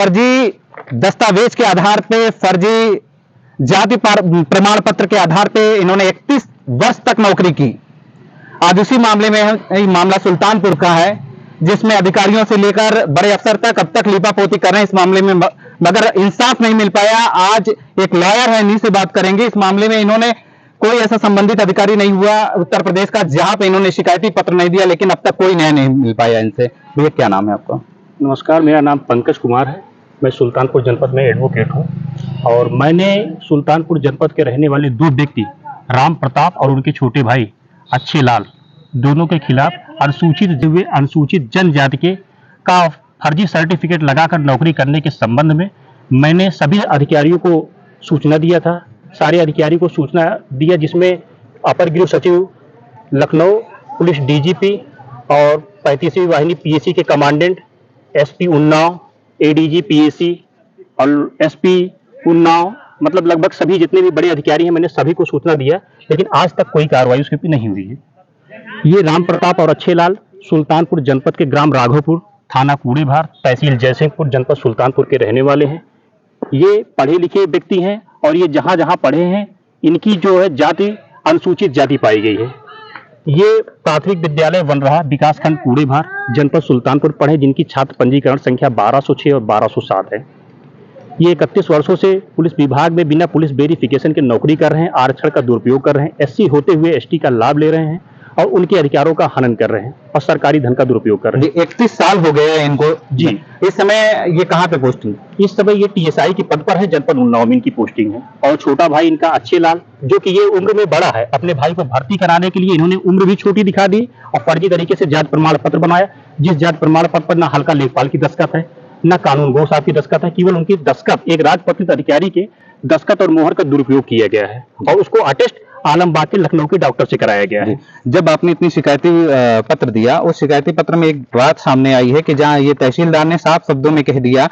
फर्जी दस्तावेज के आधार पे, फर्जी जाति प्रमाण पत्र के आधार पे इन्होंने 31 वर्ष तक नौकरी की। आज उसी मामले में मामला सुल्तानपुर का है, जिसमें अधिकारियों से लेकर बड़े अफसर तक अब तक लीपापोती कर रहे हैं इस मामले में, मगर इंसाफ नहीं मिल पाया। आज एक लॉयर है, इन्हीं से बात करेंगे। इस मामले में इन्होंने कोई ऐसा संबंधित अधिकारी नहीं हुआ उत्तर प्रदेश का जहां पे इन्होंने शिकायती पत्र नहीं दिया, लेकिन अब तक कोई न्याय नहीं मिल पाया इनसे। भैया क्या नाम है आपका? नमस्कार, मेरा नाम पंकज कुमार है। मैं सुल्तानपुर जनपद में एडवोकेट हूँ और मैंने सुल्तानपुर जनपद के रहने वाले दो व्यक्ति राम प्रताप और उनके छोटे भाई अच्छे लाल, दोनों के खिलाफ अनुसूचित जनजाति के का फर्जी सर्टिफिकेट लगाकर नौकरी करने के संबंध में मैंने सभी अधिकारियों को सूचना दिया था। सारे अधिकारियों को सूचना दिया, जिसमें अपर गृह सचिव लखनऊ, पुलिस डीजीपी और 35वीं वाहिनी पीएसी के commandant, SP Unnao, ADG PAC और एसपी उन्नाव, मतलब लगभग सभी जितने भी बड़े अधिकारी हैं मैंने सभी को सूचना दिया, लेकिन आज तक कोई कार्रवाई उसके ऊपर नहीं हुई है। ये राम प्रताप और अच्छे लाल सुल्तानपुर जनपद के ग्राम राघोपुर, थाना कूड़ेभार, तहसील जयसिंहपुर, जनपद सुल्तानपुर के रहने वाले हैं। ये पढ़े लिखे व्यक्ति हैं और ये जहां जहां पढ़े हैं इनकी जो है जाति अनुसूचित जाति पाई गई है। ये प्राथमिक विद्यालय वनराहा विकासखंड कूड़ेभार, जनपद सुल्तानपुर पढ़े, जिनकी छात्र पंजीकरण संख्या 1206 और 1207 है। ये 31 वर्षों से पुलिस विभाग में बिना पुलिस वेरिफिकेशन के नौकरी कर रहे हैं, आरक्षण का दुरुपयोग कर रहे हैं, एससी होते हुए एसटी का लाभ ले रहे हैं और उनके अधिकारों का हनन कर रहे हैं और सरकारी धन का दुरुपयोग कर रहे हैं। 31 साल हो गए हैं इनको जी। इस समय ये कहाँ पे पोस्टिंग? इस समय ये टीएसआई की पद पर है, जनपद उन्नाव में इनकी पोस्टिंग है। और छोटा भाई इनका अच्छे लाल, जो कि ये उम्र में बड़ा है, अपने भाई को भर्ती कराने के लिए इन्होंने उम्र भी छोटी दिखा दी और फर्जी तरीके से जाति प्रमाण पत्र बनाया, जिस जाति प्रमाण पत्र पर न हल्का लेखपाल की दस्तखत है, न कानून गो साहब की दस्तखत है, केवल उनकी दस्तखत, एक राजपत्रित अधिकारी के दस्तखत और मोहर का दुरुपयोग किया गया है और उसको अटेस्ट आलमबाग के लखनऊ के डॉक्टर से कराया गया है। जब आपने इतनी शिकायती पत्र दिया, उस शिकायती पत्र में एक बात सामने आई है कि जहां ये तहसीलदार ने साफ शब्दों में कह दिया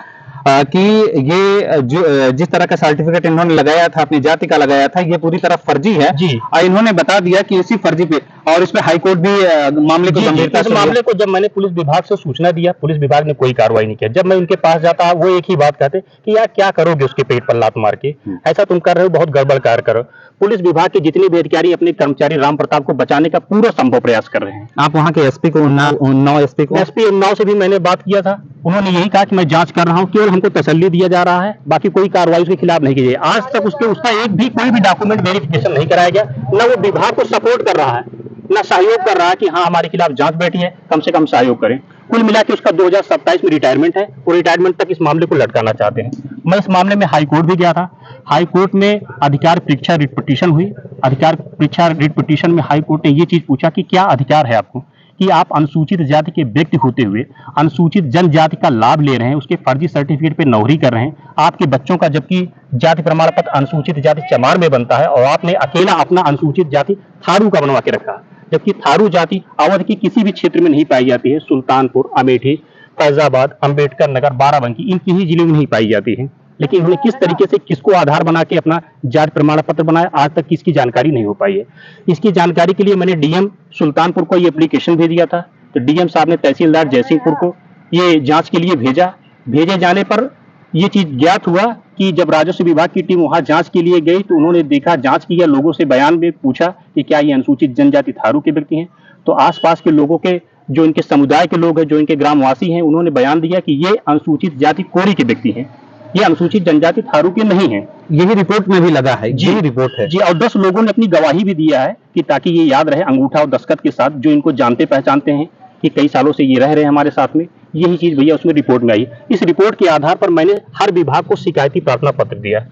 कि ये जो जिस तरह का सर्टिफिकेट इन्होंने लगाया था, अपनी जाति का लगाया था, ये पूरी तरह फर्जी है जी। और इन्होंने बता दिया कि इसी फर्जी पे, और इसमें हाईकोर्ट भी मामले को गंभीरता से, मामले को जब मैंने पुलिस विभाग से सूचना दिया, पुलिस विभाग ने कोई कार्रवाई नहीं किया। जब मैं उनके पास जाता, वो एक ही बात कहते कि यार क्या करोगे उसके पेट पर लात मार के, ऐसा तुम कर रहे हो, बहुत गड़बड़ कार्य करो। पुलिस विभाग के जितने भी अधिकारी अपने कर्मचारी राम प्रताप को बचाने का पूरा संभव प्रयास कर रहे हैं। आप वहां के एसपी को, उन्नाव एसपी उन्नाव से भी मैंने बात किया था, उन्होंने यही कहा कि मैं जांच कर रहा हूं, केवल हमको तसल्ली दिया जा रहा है, बाकी कोई कार्रवाई उसके खिलाफ नहीं की गई। आज तक उसका एक भी कोई भी डॉक्यूमेंट वेरिफिकेशन नहीं कराया गया, न वो विभाग को सपोर्ट कर रहा है, न सहयोग कर रहा है कि हाँ हमारे खिलाफ जांच बैठी है, कम से कम सहयोग करें। कुल मिला के उसका 2027 में रिटायरमेंट है और रिटायरमेंट तक इस मामले को लटकाना चाहते हैं। मैं इस मामले में हाईकोर्ट भी गया था। हाईकोर्ट में अधिकार परीक्षा रिट पिटीशन हुई। अधिकार परीक्षा रिट पिटीशन में हाईकोर्ट ने ये चीज पूछा कि क्या अधिकार है आपको कि आप अनुसूचित जाति के व्यक्ति होते हुए अनुसूचित जनजाति का लाभ ले रहे हैं, उसके फर्जी सर्टिफिकेट पे नौकरी कर रहे हैं, आपके बच्चों का जबकि जाति प्रमाण पत्र अनुसूचित जाति चमार में बनता है और आपने अकेला अपना अनुसूचित जाति थारू का बनवा के रखा, जबकि थारू जाति अवध की किसी भी क्षेत्र में नहीं पाई जाती है। सुल्तानपुर, अमेठी, फैजाबाद, अंबेडकर नगर, बाराबंकी, इन किसी जिलों में नहीं पाई जाती है। लेकिन उन्होंने किस तरीके से किसको आधार बना के अपना जाति प्रमाण पत्र बनाया, आज तक किसकी जानकारी नहीं हो पाई है। इसकी जानकारी के लिए मैंने डीएम सुल्तानपुर को ये एप्लीकेशन भेज दिया था, तो डीएम साहब ने तहसीलदार जयसिंहपुर को ये जांच के लिए भेजा। भेजे जाने पर ये चीज ज्ञात हुआ कि जब राजस्व विभाग की टीम वहां जांच के लिए गई तो उन्होंने देखा, जांच किया, लोगों से बयान में पूछा कि क्या ये अनुसूचित जनजाति थारू के व्यक्ति हैं, तो आसपास के लोगों के, जो इनके समुदाय के लोग हैं, जो इनके ग्रामवासी हैं, उन्होंने बयान दिया कि ये अनुसूचित जाति कोरी के व्यक्ति हैं, ये अनुसूचित जनजाति थारू के नहीं है। यही रिपोर्ट में भी लगा है, यही रिपोर्ट है जी। और 10 लोगों ने अपनी गवाही भी दिया है कि ताकि ये याद रहे अंगूठा और दस्तखत के साथ, जो इनको जानते पहचानते हैं कि कई सालों से ये रह रहे हैं हमारे साथ में, यही चीज भैया उसमें रिपोर्ट में आई। इस रिपोर्ट के आधार पर मैंने हर विभाग को शिकायती प्रार्थना पत्र दिया,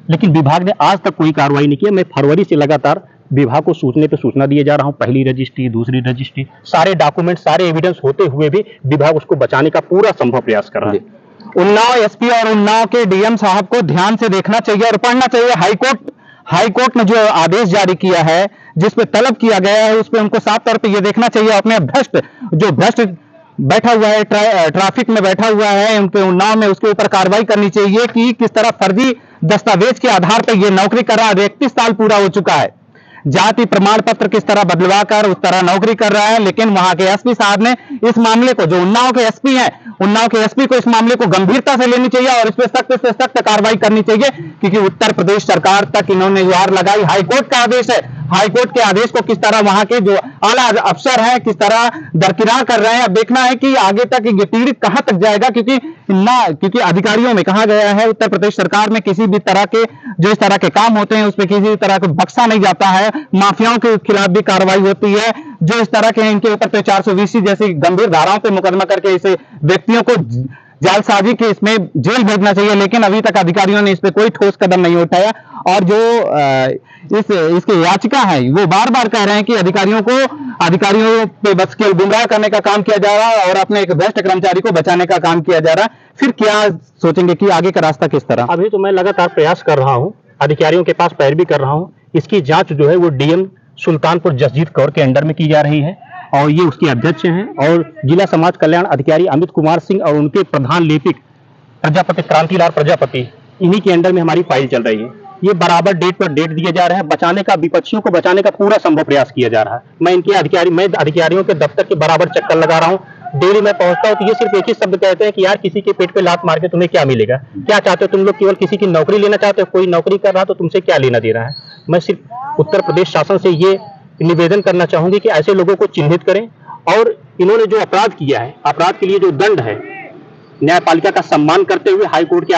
लेकिन विभाग ने आज तक कोई कार्रवाई नहीं की। मैं फरवरी से लगातार विभाग को सूचने पे सूचना दिए जा रहा हूं, पहली रजिस्ट्री, दूसरी रजिस्ट्री, सारे डॉक्यूमेंट, सारे एविडेंस होते हुए भी विभाग उसको बचाने का पूरा संभव प्रयास कर रहा है। उन्नाव एसपी और उन्नाव के डीएम साहब को ध्यान से देखना चाहिए और पढ़ना चाहिए। हाईकोर्ट ने जो आदेश जारी किया है, जिस पे तलब किया गया है, उस पे उनको साफ तौर पे ये देखना चाहिए। अपने भ्रष्ट बैठा हुआ है, ट्रैफिक में बैठा हुआ है, उन पे उन्नाव में, उसके ऊपर कार्रवाई करनी चाहिए कि किस तरह फर्जी दस्तावेज के आधार पर ये नौकरी कर रहा है। 31 साल पूरा हो चुका है। जाति प्रमाण पत्र किस तरह बदलवा कर उस तरह नौकरी कर रहा है। लेकिन वहां के एसपी साहब ने इस मामले को, जो उन्नाव के एसपी हैं, उन्नाव के एसपी को इस मामले को गंभीरता से लेनी चाहिए और इस पर सख्त से सख्त कार्रवाई करनी चाहिए, क्योंकि उत्तर प्रदेश सरकार तक इन्होंने गुहार लगाई। हाईकोर्ट का आदेश है, हाईकोर्ट के आदेश को किस तरह वहां के जो आला अफसर हैं किस तरह दरकिनार कर रहे हैं। अब देखना है कि आगे तक ये पीड़ित कहां तक जाएगा, क्योंकि अधिकारियों में कहा गया है उत्तर प्रदेश सरकार में किसी भी तरह के जो इस तरह के काम होते हैं उस पर किसी भी तरह को बख्शा नहीं जाता है। माफियाओं के खिलाफ भी कार्रवाई होती है। जो इस तरह के हैं इनके ऊपर 420 जैसी गंभीर धाराओं पर मुकदमा करके इसे व्यक्तियों को जालसाजी के इसमें जेल भेजना चाहिए। लेकिन अभी तक अधिकारियों ने इस पे कोई ठोस कदम नहीं उठाया और जो इसकी याचिका है वो बार बार कह रहे हैं कि अधिकारियों पे बस केवल गुमराह करने का काम किया जा रहा है और अपने एक भ्रष्ट कर्मचारी को बचाने का काम किया जा रहा है। फिर क्या सोचेंगे कि आगे का रास्ता किस तरह? अभी तो मैं लगातार प्रयास कर रहा हूँ, अधिकारियों के पास पैरवी कर रहा हूँ। इसकी जांच जो है वो डीएम सुल्तानपुर जसजीत कौर के अंडर में की जा रही है और ये उसके अध्यक्ष हैं, और जिला समाज कल्याण अधिकारी अमित कुमार सिंह और उनके प्रधान लेपिक प्रजापति क्रांतिलाल प्रजापति, इन्हीं के अंडर में हमारी फाइल चल रही है। ये बराबर डेट पर डेट दिए जा रहे हैं, बचाने का, विपक्षियों को बचाने का पूरा संभव प्रयास किया जा रहा है। मैं अधिकारियों के दफ्तर के बराबर चक्कर लगा रहा हूँ। डेली मैं पहुंचता हूँ तो ये सिर्फ एक ही शब्द कहते हैं कि यार किसी के पेट पे लात मार के तुम्हें क्या मिलेगा, क्या चाहते हो तुम लोग, केवल किसी की नौकरी लेना चाहते हो, कोई नौकरी कर रहा तो तुमसे क्या लेना दे रहा है। मैं सिर्फ उत्तर प्रदेश शासन से ये निवेदन करना चाहूंगी कि ऐसे लोगों को चिन्हित करें और इन्होंने जो अपराध किया है, अपराध के लिए जो दंड है, न्यायपालिका का सम्मान करते हुए हाईकोर्ट के